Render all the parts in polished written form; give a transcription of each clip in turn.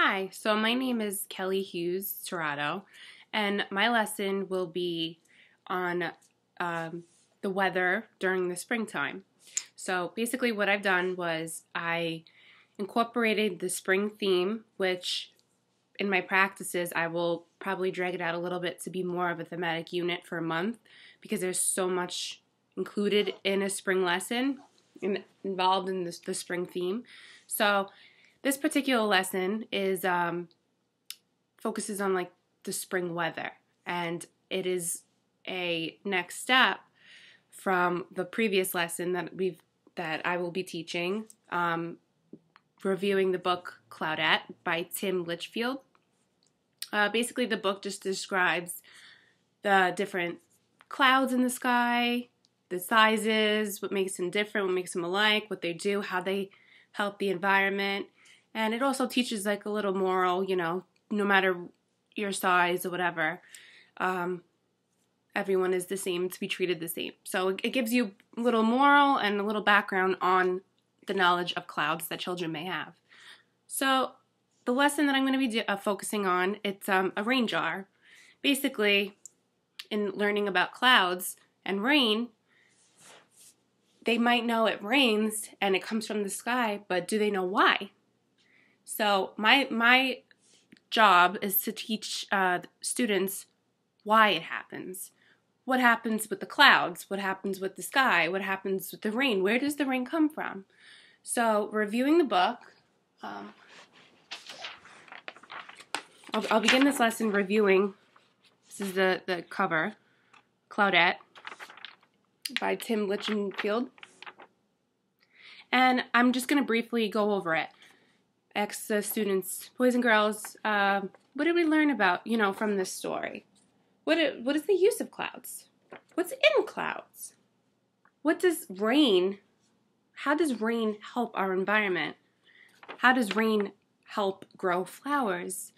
Hi, so my name is Kelly Hughes Serrato, and my lesson will be on the weather during the springtime. So basically, what I've done was I incorporated the spring theme, which in my practices I will probably drag it out a little bit to be more of a thematic unit for a month because there's so much included in a spring lesson involved in the spring theme. So this particular lesson is focuses on like the spring weather, and it is a next step from the previous lesson that I will be teaching, reviewing the book Cloudette by Tim Litchfield. Basically, the book just describes the different clouds in the sky, the sizes, what makes them different, what makes them alike, what they do, how they help the environment. And it also teaches like a little moral, no matter your size or whatever, everyone is the same, to be treated the same. So it gives you a little moral and a little background on the knowledge of clouds that children may have. So the lesson that I'm going to be focusing on, it's a rain jar. Basically, in learning about clouds and rain, they might know it rains and it comes from the sky, but do they know why? So my job is to teach students why it happens. What happens with the clouds? What happens with the sky? What happens with the rain? Where does the rain come from? So reviewing the book, I'll begin this lesson reviewing. This is the cover, Cloudette by Tim Litchfield. And I'm just going to briefly go over it. Ask the students, boys and girls, what did we learn about, from this story? What is the use of clouds? What's in clouds? How does rain help our environment? How does rain help grow flowers?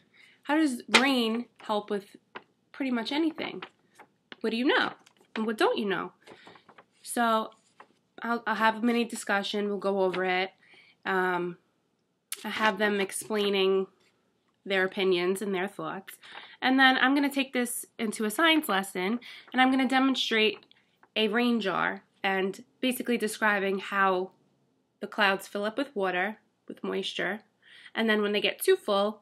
How does rain help with pretty much anything? What do you know? And what don't you know? So I'll have a mini discussion. We'll go over it. I have them explaining their opinions and their thoughts. And then I'm going to take this into a science lesson, and I'm going to demonstrate a rain jar and basically describing how the clouds fill up with water, with moisture, and then when they get too full,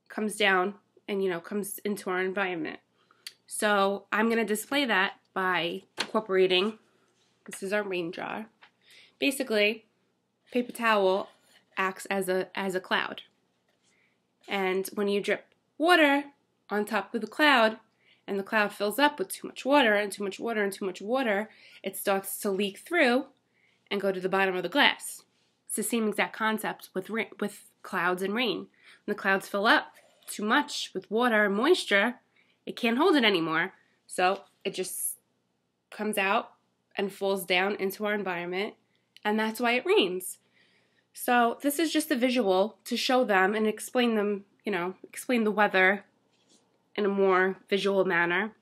comes down and, comes into our environment. So I'm going to display that by incorporating, this is our rain jar. Basically, paper towel acts as a cloud. And when you drip water on top of the cloud, and the cloud fills up with too much water and too much water and too much water, it starts to leak through and go to the bottom of the glass. It's the same exact concept with clouds and rain. When the clouds fill up too much with water and moisture, it can't hold it anymore. So it just comes out and falls down into our environment, and that's why it rains. So this is just a visual to show them and explain the weather in a more visual manner.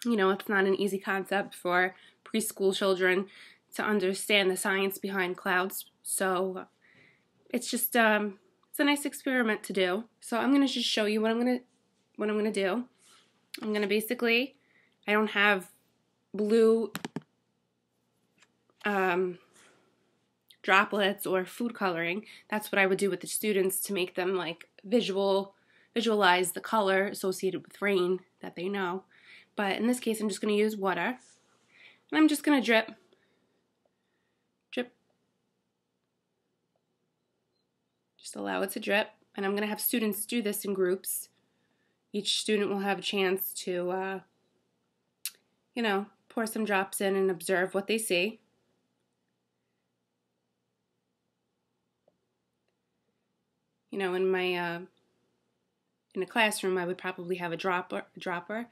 It's not an easy concept for preschool children to understand the science behind clouds. So it's just it's a nice experiment to do. So I'm going to just show you what I'm going to do. I'm going to basically, I don't have blue droplets or food coloring. That's what I would do with the students to make them like visualize the color associated with rain that they know. But in this case, I'm just going to use water, and I'm just going to drip. Just allow it to drip, and I'm going to have students do this in groups. Each student will have a chance to, pour some drops in and observe what they see. In a classroom, I would probably have a dropper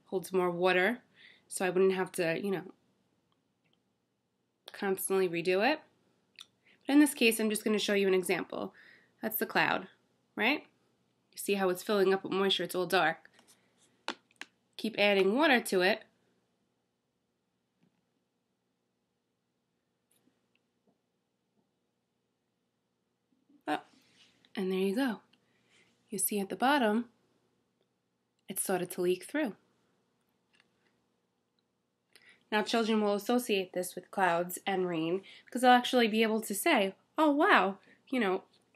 holds more water, so I wouldn't have to, constantly redo it. But in this case, I'm just going to show you an example. That's the cloud, right? You see how it's filling up with moisture, it's all dark. Keep adding water to it. Oh, and there you go. you see at the bottom, it started to leak through. Now children will associate this with clouds and rain because they'll actually be able to say, oh wow,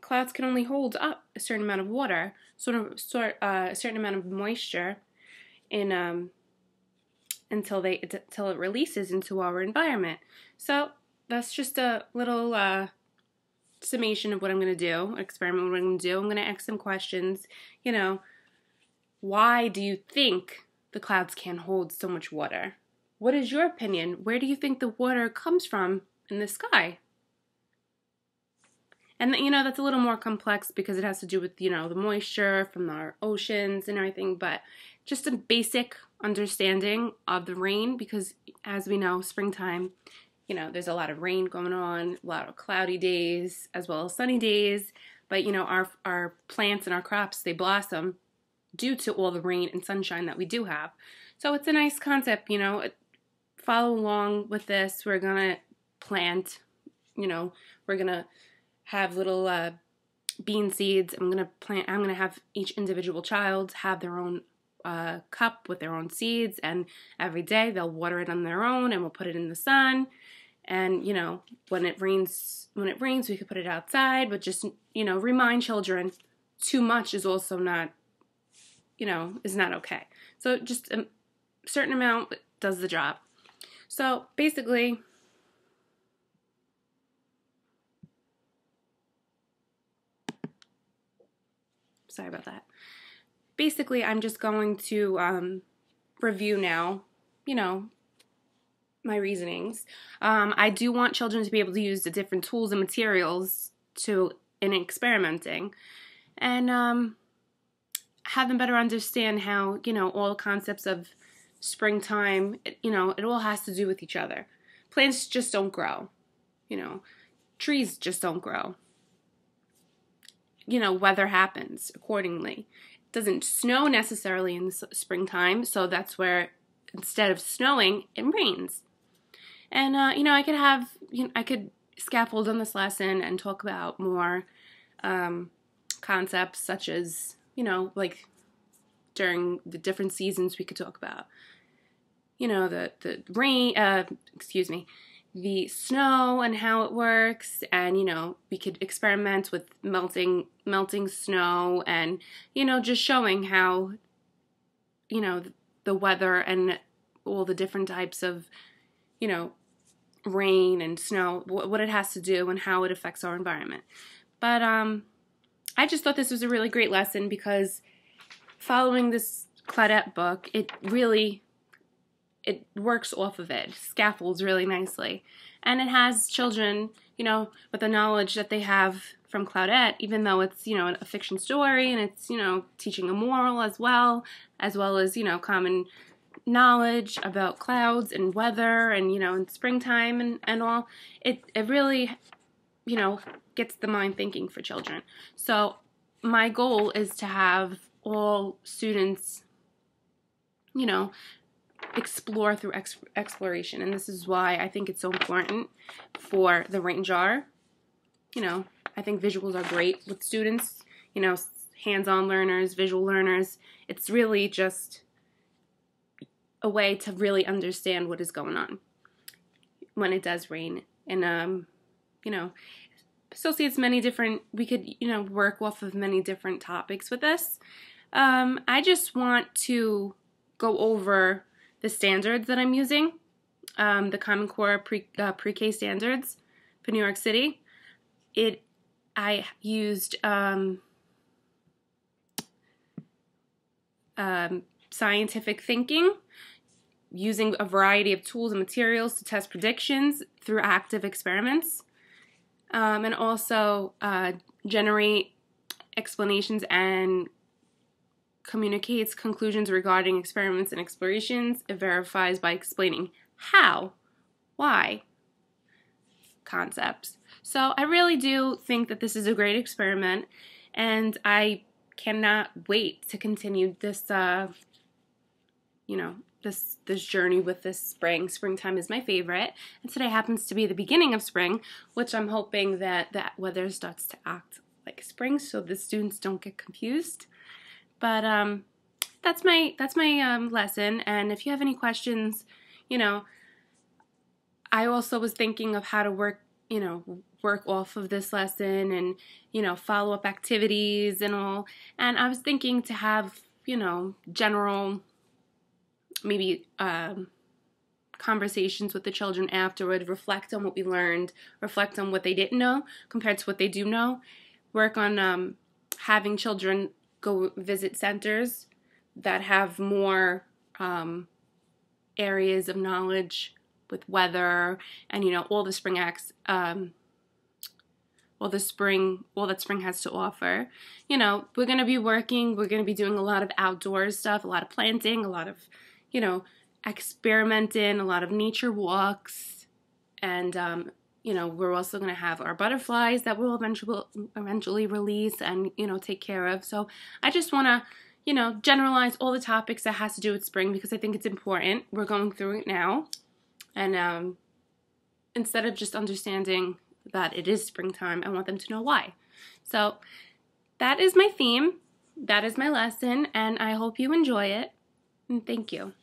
clouds can only hold up a certain amount of water, a certain amount of moisture in until it releases into our environment. So that's just a little summation of what I'm going to do, experiment what I'm going to do. I'm going to ask some questions. Why do you think the clouds can hold so much water? What is your opinion? Where do you think the water comes from in the sky? And that's a little more complex because it has to do with, the moisture from our oceans and everything, but just a basic understanding of the rain because as we know, springtime, there's a lot of rain going on, a lot of cloudy days as well as sunny days, but our plants and our crops, they blossom due to all the rain and sunshine that we do have. So it's a nice concept, follow along with this. We're going to plant, we're going to have little bean seeds. I'm going to have each individual child have their own cup with their own seeds, and every day they'll water it on their own, and we'll put it in the sun. And when it rains, we could put it outside. But just remind children, too much is also not, is not okay. So just a certain amount does the job. So basically, sorry about that. Basically, I'm just going to review now, my reasonings. I do want children to be able to use the different tools and materials in experimenting, and have them better understand how, all concepts of springtime, it all has to do with each other. Plants just don't grow, trees just don't grow. Weather happens accordingly. It doesn't snow necessarily in the springtime, so that's where instead of snowing, it rains. And, I could scaffold on this lesson and talk about more concepts such as, like during the different seasons we could talk about, the rain, the snow and how it works, and we could experiment with melting snow, and just showing how the weather and all the different types of rain and snow, what it has to do and how it affects our environment. But I just thought this was a really great lesson because following this Claudette book, it works off of it, scaffolds really nicely. And it has children, with the knowledge that they have from Claudette, even though it's, a fiction story and it's, teaching a moral as well as, common knowledge about clouds and weather and, in springtime and all. It really, gets the mind thinking for children. So my goal is to have all students, explore through exploration. And this is why I think it's so important for the rain jar. I think visuals are great with students, hands-on learners, visual learners. It's really just a way to really understand what is going on when it does rain. And, associates many different, we could, work off of many different topics with this. I just want to go over the standards that I'm using, the Common Core pre-K standards for New York City. I used scientific thinking, using a variety of tools and materials to test predictions through active experiments, and also generate explanations and communicates conclusions regarding experiments and explorations. It verifies by explaining how, why, concepts. So I really do think that this is a great experiment, and I cannot wait to continue this, this journey with this spring. Springtime is my favorite, and today happens to be the beginning of spring, which I'm hoping that that weather starts to act like spring, so the students don't get confused. But that's my lesson. And if you have any questions, you know, I also was thinking of how to work off of this lesson and, follow-up activities and all. And I was thinking to have, general, maybe conversations with the children afterward, reflect on what we learned, reflect on what they didn't know compared to what they do know, work on having children go visit centers that have more areas of knowledge with weather and, all the spring acts, all that spring has to offer. We're going to be doing a lot of outdoors stuff, a lot of planting, a lot of, experimenting, a lot of nature walks, and, we're also going to have our butterflies that we'll eventually release and, take care of. So I just want to, generalize all the topics that has to do with spring because I think it's important. We're going through it now. And instead of just understanding that it is springtime, I want them to know why. So that is my theme. That is my lesson. And I hope you enjoy it. And thank you.